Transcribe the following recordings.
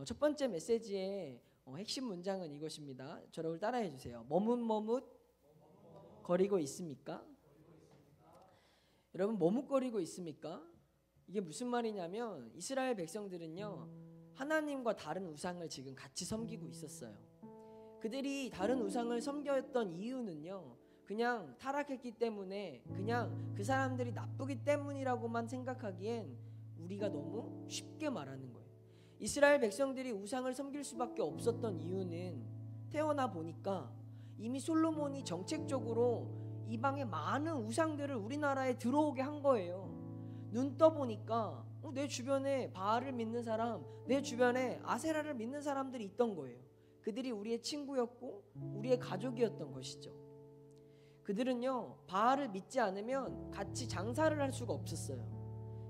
첫 번째 메시지의 핵심 문장은 이것입니다. 저를 따라해 주세요. 머뭇머뭇 거리고 있습니까? 여러분, 머뭇거리고 있습니까? 이게 무슨 말이냐면 이스라엘 백성들은요, 하나님과 다른 우상을 지금 같이 섬기고 있었어요. 그들이 다른 우상을 섬겼던 이유는요, 그냥 타락했기 때문에, 그냥 그 사람들이 나쁘기 때문이라고만 생각하기엔 우리가 너무 쉽게 말하는 거예요. 이스라엘 백성들이 우상을 섬길 수밖에 없었던 이유는 태어나 보니까 이미 솔로몬이 정책적으로 이방의 많은 우상들을 우리나라에 들어오게 한 거예요. 눈 떠보니까 내 주변에 바알을 믿는 사람, 내 주변에 아세라를 믿는 사람들이 있던 거예요. 그들이 우리의 친구였고 우리의 가족이었던 것이죠. 그들은요, 바알을 믿지 않으면 같이 장사를 할 수가 없었어요.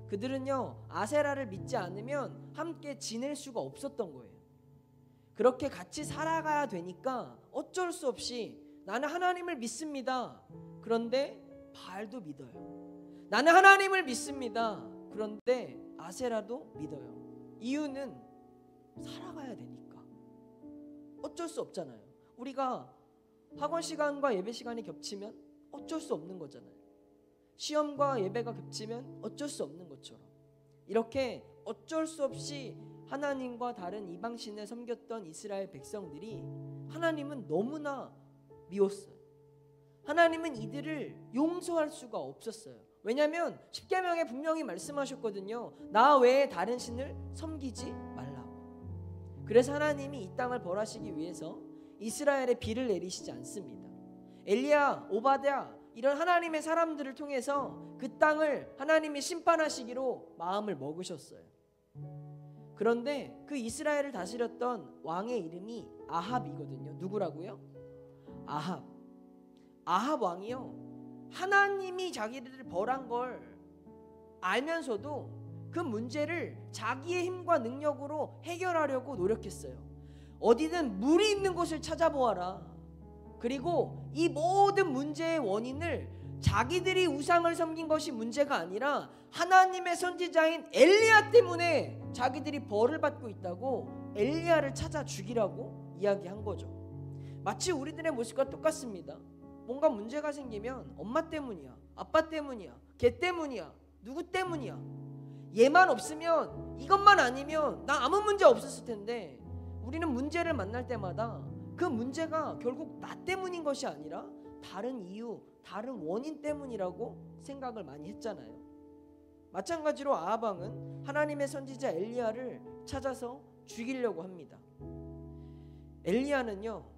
그들은요, 아세라를 믿지 않으면 함께 지낼 수가 없었던 거예요. 그렇게 같이 살아가야 되니까 어쩔 수 없이 나는 하나님을 믿습니다. 그런데 바알도 믿어요. 나는 하나님을 믿습니다. 그런데 아세라도 믿어요. 이유는 살아가야 되니까. 어쩔 수 없잖아요. 우리가 학원 시간과 예배 시간이 겹치면 어쩔 수 없는 거잖아요. 시험과 예배가 겹치면 어쩔 수 없는 것처럼, 이렇게 어쩔 수 없이 하나님과 다른 이방신을 섬겼던 이스라엘 백성들이 하나님은 너무나 미웠어요. 하나님은 이들을 용서할 수가 없었어요. 왜냐하면 십계명에 분명히 말씀하셨거든요. 나 외에 다른 신을 섬기지 말라고. 그래서 하나님이 이 땅을 벌하시기 위해서 이스라엘에 비를 내리시지 않습니다. 엘리야, 오바댜, 이런 하나님의 사람들을 통해서 그 땅을 하나님이 심판하시기로 마음을 먹으셨어요. 그런데 그 이스라엘을 다스렸던 왕의 이름이 아합이거든요. 누구라고요? 아합. 아합 왕이요, 하나님이 자기들을 벌한 걸 알면서도 그 문제를 자기의 힘과 능력으로 해결하려고 노력했어요. 어디든 물이 있는 곳을 찾아보아라. 그리고 이 모든 문제의 원인을 자기들이 우상을 섬긴 것이 문제가 아니라 하나님의 선지자인 엘리야 때문에 자기들이 벌을 받고 있다고 엘리야를 찾아 죽이라고 이야기한 거죠. 마치 우리들의 모습과 똑같습니다. 뭔가 문제가 생기면 엄마 때문이야, 아빠 때문이야, 걔 때문이야, 누구 때문이야. 얘만 없으면, 이것만 아니면 나 아무 문제 없었을 텐데, 우리는 문제를 만날 때마다 그 문제가 결국 나 때문인 것이 아니라 다른 이유, 다른 원인 때문이라고 생각을 많이 했잖아요. 마찬가지로 아합 왕은 하나님의 선지자 엘리야를 찾아서 죽이려고 합니다. 엘리야는요,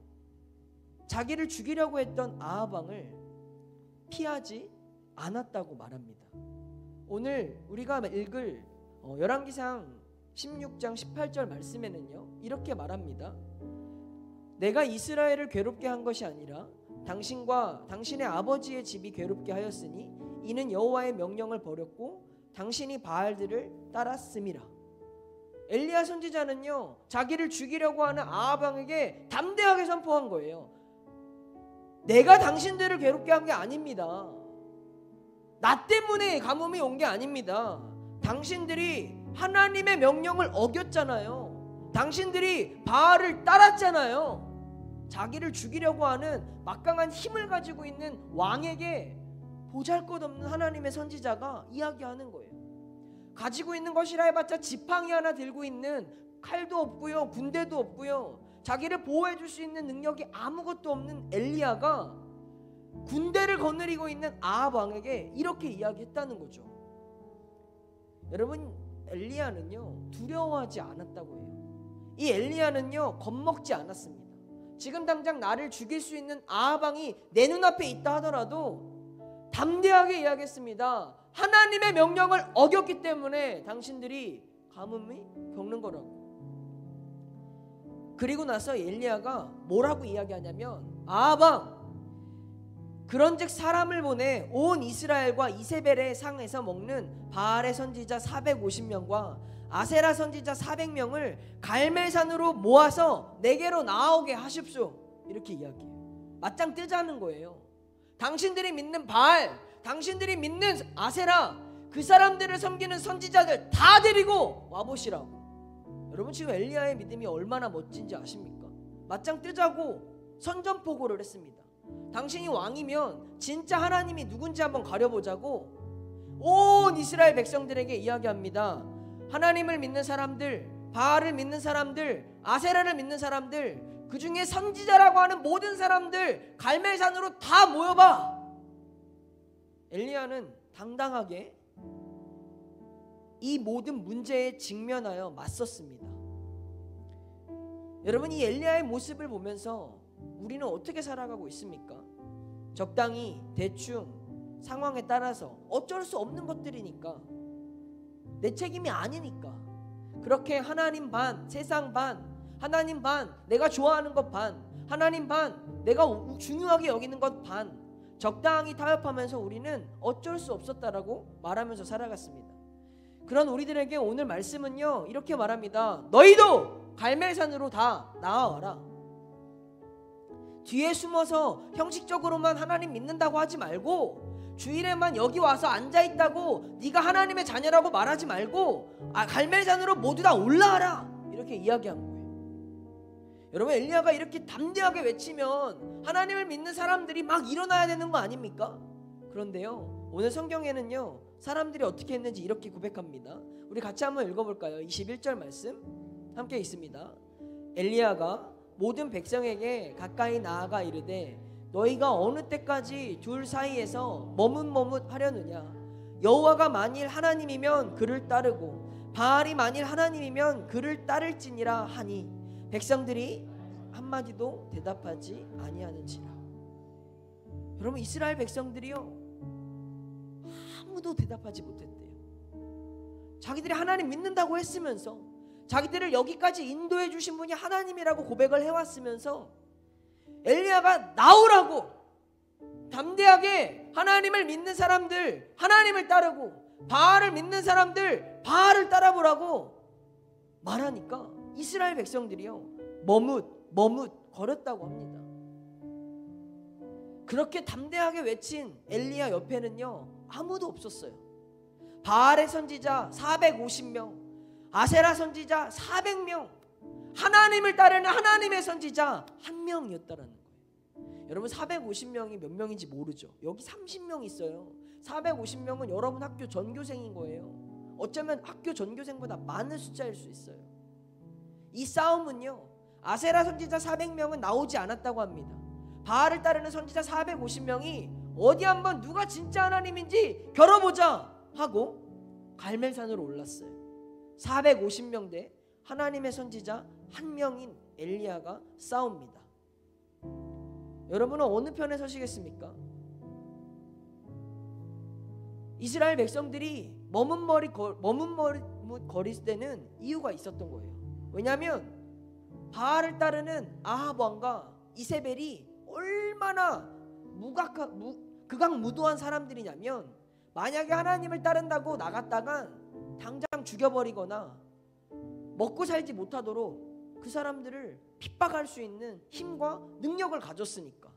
자기를 죽이려고 했던 아합 왕을 피하지 않았다고 말합니다. 오늘 우리가 읽을 열왕기상 16장 18절 말씀에는요, 이렇게 말합니다. 내가 이스라엘을 괴롭게 한 것이 아니라 당신과 당신의 아버지의 집이 괴롭게 하였으니 이는 여호와의 명령을 버렸고 당신이 바알들을 따랐음이라. 엘리야 선지자는요, 자기를 죽이려고 하는 아합 왕에게 담대하게 선포한 거예요. 내가 당신들을 괴롭게 한 게 아닙니다. 나 때문에 가뭄이 온 게 아닙니다. 당신들이 하나님의 명령을 어겼잖아요. 당신들이 바알을 따랐잖아요. 자기를 죽이려고 하는 막강한 힘을 가지고 있는 왕에게 보잘것없는 하나님의 선지자가 이야기하는 거예요. 가지고 있는 것이라 해봤자 지팡이 하나 들고 있는 칼도 없고요, 군대도 없고요, 자기를 보호해 줄 수 있는 능력이 아무것도 없는 엘리야가 군대를 거느리고 있는 아합 왕에게 이렇게 이야기했다는 거죠. 여러분, 엘리야는요, 두려워하지 않았다고 해요. 이 엘리야는요, 겁먹지 않았습니다. 지금 당장 나를 죽일 수 있는 아합 왕이 내 눈앞에 있다 하더라도 담대하게 이야기했습니다. 하나님의 명령을 어겼기 때문에 당신들이 가뭄이 겪는 거라고. 그리고 나서 엘리야가 뭐라고 이야기하냐면, 아합 왕, 그런즉 사람을 보내 온 이스라엘과 이세벨의 상에서 먹는 바알의 선지자 450명과 아세라 선지자 400명을 갈멜산으로 모아서 내게로 나오게 하십시오. 이렇게 이야기해요. 맞짱 뜨자는 거예요. 당신들이 믿는 바알, 당신들이 믿는 아세라, 그 사람들을 섬기는 선지자들 다 데리고 와보시라고. 여러분 지금 엘리야의 믿음이 얼마나 멋진지 아십니까? 맞짱 뜨자고 선전포고를 했습니다. 당신이 왕이면 진짜 하나님이 누군지 한번 가려보자고 온 이스라엘 백성들에게 이야기합니다. 하나님을 믿는 사람들, 바알을 믿는 사람들, 아세라를 믿는 사람들, 그 중에 선지자라고 하는 모든 사람들 갈멜산으로 다 모여봐. 엘리야는 당당하게 이 모든 문제에 직면하여 맞섰습니다. 여러분, 이 엘리야의 모습을 보면서 우리는 어떻게 살아가고 있습니까? 적당히 대충 상황에 따라서 어쩔 수 없는 것들이니까, 내 책임이 아니니까 그렇게 하나님 반 세상 반, 하나님 반 내가 좋아하는 것 반, 하나님 반 내가 중요하게 여기는 것 반, 적당히 타협하면서 우리는 어쩔 수 없었다라고 말하면서 살아갔습니다. 그런 우리들에게 오늘 말씀은요 이렇게 말합니다. 너희도 갈멜산으로 다 나아와라. 뒤에 숨어서 형식적으로만 하나님 믿는다고 하지 말고, 주일에만 여기 와서 앉아있다고 네가 하나님의 자녀라고 말하지 말고 갈멜산으로 모두 다 올라와라, 이렇게 이야기한 거예요. 여러분, 엘리야가 이렇게 담대하게 외치면 하나님을 믿는 사람들이 막 일어나야 되는 거 아닙니까? 그런데요, 오늘 성경에는요 사람들이 어떻게 했는지 이렇게 고백합니다. 우리 같이 한번 읽어볼까요? 21절 말씀 함께 있습니다. 엘리야가 모든 백성에게 가까이 나아가 이르되 너희가 어느 때까지 둘 사이에서 머뭇머뭇하려느냐? 여호와가 만일 하나님이면 그를 따르고 바알이 만일 하나님이면 그를 따를지니라 하니 백성들이 한마디도 대답하지 아니하는지라. 여러분, 이스라엘 백성들이요 아무도 대답하지 못했대요. 자기들이 하나님 믿는다고 했으면서, 자기들을 여기까지 인도해 주신 분이 하나님이라고 고백을 해왔으면서 엘리야가 나오라고 담대하게 하나님을 믿는 사람들 하나님을 따르고 바알을 믿는 사람들 바알을 따라보라고 말하니까 이스라엘 백성들이요 머뭇 거렸다고 합니다. 그렇게 담대하게 외친 엘리야 옆에는요 아무도 없었어요. 바알의 선지자 450명, 아세라 선지자 400명, 하나님을 따르는 하나님의 선지자 1명이었다라는 거예요. 여러분, 450명이 몇 명인지 모르죠. 여기 30명 있어요. 450명은 여러분 학교 전교생인 거예요. 어쩌면 학교 전교생보다 많은 숫자일 수 있어요. 이 싸움은요 아세라 선지자 400명은 나오지 않았다고 합니다. 바알을 따르는 선지자 450명이 어디 한번 누가 진짜 하나님인지 겨뤄보자 하고 갈멜산으로 올랐어요. 450명 대 하나님의 선지자 1명인 엘리야가 싸웁니다. 여러분은 어느 편에 서시겠습니까? 이스라엘 백성들이 머뭇거릴 때는 이유가 있었던 거예요. 왜냐하면 바알을 따르는 아합 왕과 이세벨이 얼마나 극악무도한 사람들이냐면, 만약에 하나님을 따른다고 나갔다간 당장 죽여버리거나 먹고 살지 못하도록 그 사람들을 핍박할 수 있는 힘과 능력을 가졌으니까.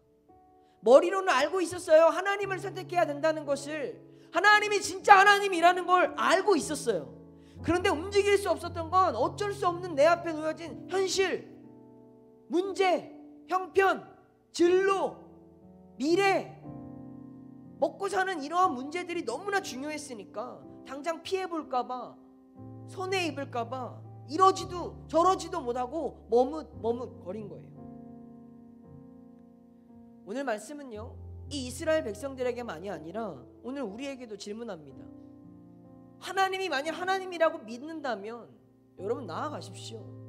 머리로는 알고 있었어요. 하나님을 선택해야 된다는 것을, 하나님이 진짜 하나님이라는 걸 알고 있었어요. 그런데 움직일 수 없었던 건 어쩔 수 없는 내 앞에 놓여진 현실, 문제, 형편, 진로, 미래, 먹고 사는 이러한 문제들이 너무나 중요했으니까 당장 피해볼까봐, 손해 입을까봐 이러지도 저러지도 못하고 머뭇거린 거예요. 오늘 말씀은요 이 이스라엘 백성들에게만이 아니라 오늘 우리에게도 질문합니다. 하나님이 만약 하나님이라고 믿는다면 여러분 나아가십시오.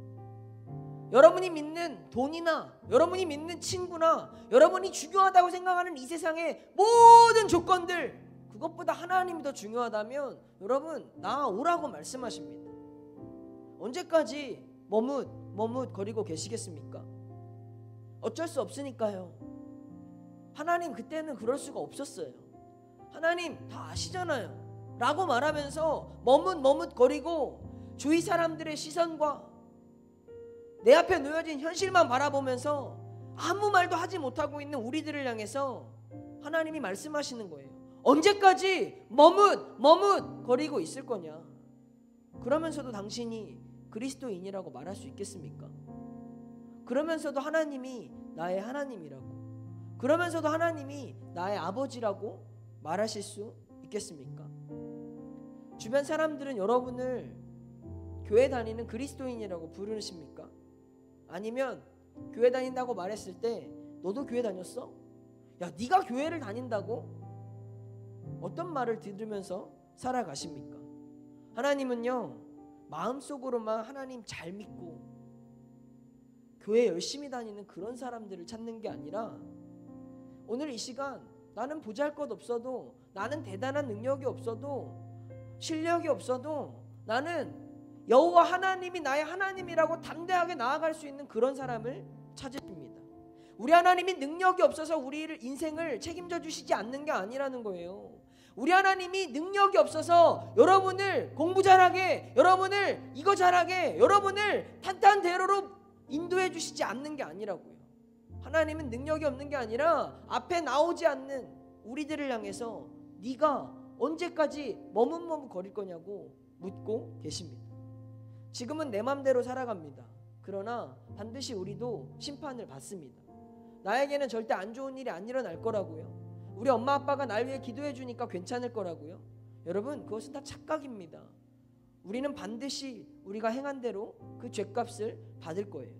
여러분이 믿는 돈이나 여러분이 믿는 친구나 여러분이 중요하다고 생각하는 이 세상의 모든 조건들, 그것보다 하나님이 더 중요하다면 여러분 나아오라고 말씀하십니다. 언제까지 머뭇거리고 계시겠습니까? 어쩔 수 없으니까요. 하나님 그때는 그럴 수가 없었어요. 하나님 다 아시잖아요 라고 말하면서 머뭇거리고 주위 사람들의 시선과 내 앞에 놓여진 현실만 바라보면서 아무 말도 하지 못하고 있는 우리들을 향해서 하나님이 말씀하시는 거예요. 언제까지 머뭇거리고 있을 거냐? 그러면서도 당신이 그리스도인이라고 말할 수 있겠습니까? 그러면서도 하나님이 나의 하나님이라고, 그러면서도 하나님이 나의 아버지라고 말하실 수 있겠습니까? 주변 사람들은 여러분을 교회 다니는 그리스도인이라고 부르십니까? 아니면 교회 다닌다고 말했을 때 너도 교회 다녔어? 야, 네가 교회를 다닌다고? 어떤 말을 들으면서 살아가십니까? 하나님은요, 마음속으로만 하나님 잘 믿고 교회 열심히 다니는 그런 사람들을 찾는 게 아니라, 오늘 이 시간 나는 보잘것없어도, 나는 대단한 능력이 없어도, 실력이 없어도 나는 여호와 하나님이 나의 하나님이라고 담대하게 나아갈 수 있는 그런 사람을 찾으십니다. 우리 하나님이 능력이 없어서 우리를 인생을 책임져 주시지 않는 게 아니라는 거예요. 우리 하나님이 능력이 없어서 여러분을 공부 잘하게, 여러분을 이거 잘하게, 여러분을 탄탄대로로 인도해 주시지 않는 게 아니라고요. 하나님은 능력이 없는 게 아니라 앞에 나오지 않는 우리들을 향해서 네가 언제까지 머뭇머뭇거릴 거냐고 묻고 계십니다. 지금은 내 맘대로 살아갑니다. 그러나 반드시 우리도 심판을 받습니다. 나에게는 절대 안 좋은 일이 안 일어날 거라고요. 우리 엄마 아빠가 날 위해 기도해 주니까 괜찮을 거라고요. 여러분, 그것은 다 착각입니다. 우리는 반드시 우리가 행한 대로 그 죄값을 받을 거예요.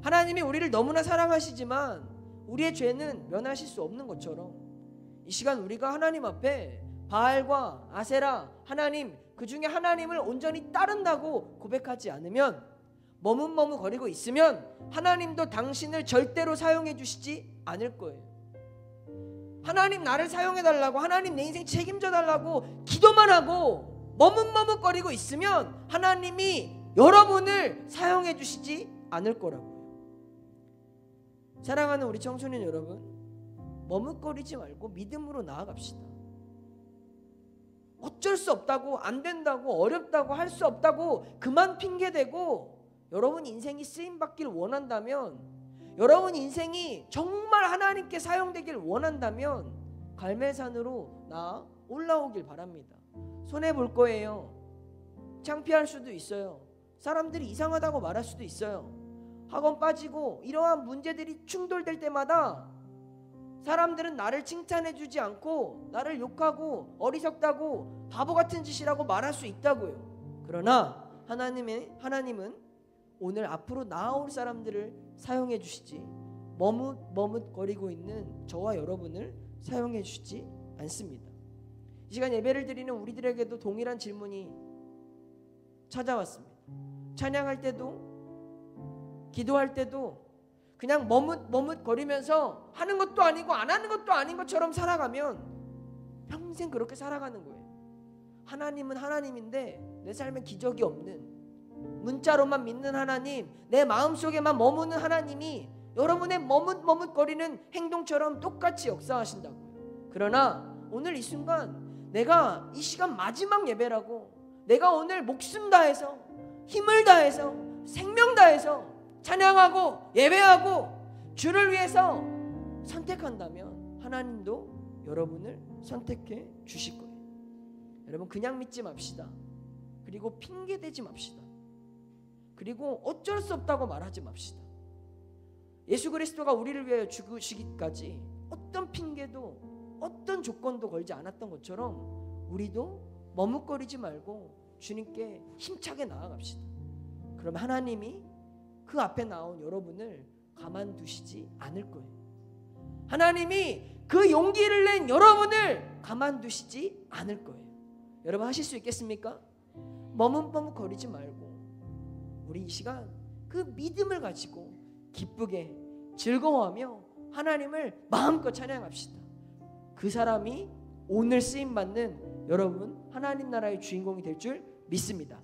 하나님이 우리를 너무나 사랑하시지만 우리의 죄는 면하실 수 없는 것처럼, 이 시간 우리가 하나님 앞에 바알과 아세라, 하나님, 그 중에 하나님을 온전히 따른다고 고백하지 않으면, 머뭇머뭇거리고 있으면 하나님도 당신을 절대로 사용해 주시지 않을 거예요. 하나님 나를 사용해 달라고, 하나님 내 인생 책임져 달라고 기도만 하고 머뭇머뭇거리고 있으면 하나님이 여러분을 사용해 주시지 않을 거라고요. 사랑하는 우리 청소년 여러분, 머뭇거리지 말고 믿음으로 나아갑시다. 어쩔 수 없다고, 안 된다고, 어렵다고, 할 수 없다고 그만 핑계대고, 여러분 인생이 쓰임받길 원한다면, 여러분 인생이 정말 하나님께 사용되길 원한다면 갈멜산으로 나아 올라오길 바랍니다. 손해볼 거예요. 창피할 수도 있어요. 사람들이 이상하다고 말할 수도 있어요. 학원 빠지고 이러한 문제들이 충돌될 때마다 사람들은 나를 칭찬해주지 않고 나를 욕하고 어리석다고 바보 같은 짓이라고 말할 수 있다고요. 그러나 하나님은 오늘 앞으로 나아올 사람들을 사용해 주시지, 머뭇거리고 있는 저와 여러분을 사용해 주시지 않습니다. 이 시간 예배를 드리는 우리들에게도 동일한 질문이 찾아왔습니다. 찬양할 때도, 기도할 때도 그냥 머뭇거리면서 하는 것도 아니고 안 하는 것도 아닌 것처럼 살아가면 평생 그렇게 살아가는 거예요. 하나님은 하나님인데 내 삶에 기적이 없는, 문자로만 믿는 하나님, 내 마음속에만 머무는 하나님이 여러분의 머뭇거리는 행동처럼 똑같이 역사하신다고요. 그러나 오늘 이 순간, 내가 이 시간 마지막 예배라고, 내가 오늘 목숨 다해서, 힘을 다해서, 생명 다해서 찬양하고 예배하고 주를 위해서 선택한다면 하나님도 여러분을 선택해 주실 거예요. 여러분, 그냥 믿지 맙시다. 그리고 핑계대지 맙시다. 그리고 어쩔 수 없다고 말하지 맙시다. 예수 그리스도가 우리를 위하여 죽으시기까지 어떤 핑계도 어떤 조건도 걸지 않았던 것처럼 우리도 머뭇거리지 말고 주님께 힘차게 나아갑시다. 그럼 하나님이 그 앞에 나온 여러분을 가만두시지 않을 거예요. 하나님이 그 용기를 낸 여러분을 가만두시지 않을 거예요. 여러분, 하실 수 있겠습니까? 머뭇거리지 말고 우리 이 시간 그 믿음을 가지고 기쁘게 즐거워하며 하나님을 마음껏 찬양합시다. 그 사람이 오늘 쓰임받는 여러분 하나님 나라의 주인공이 될 줄 믿습니다.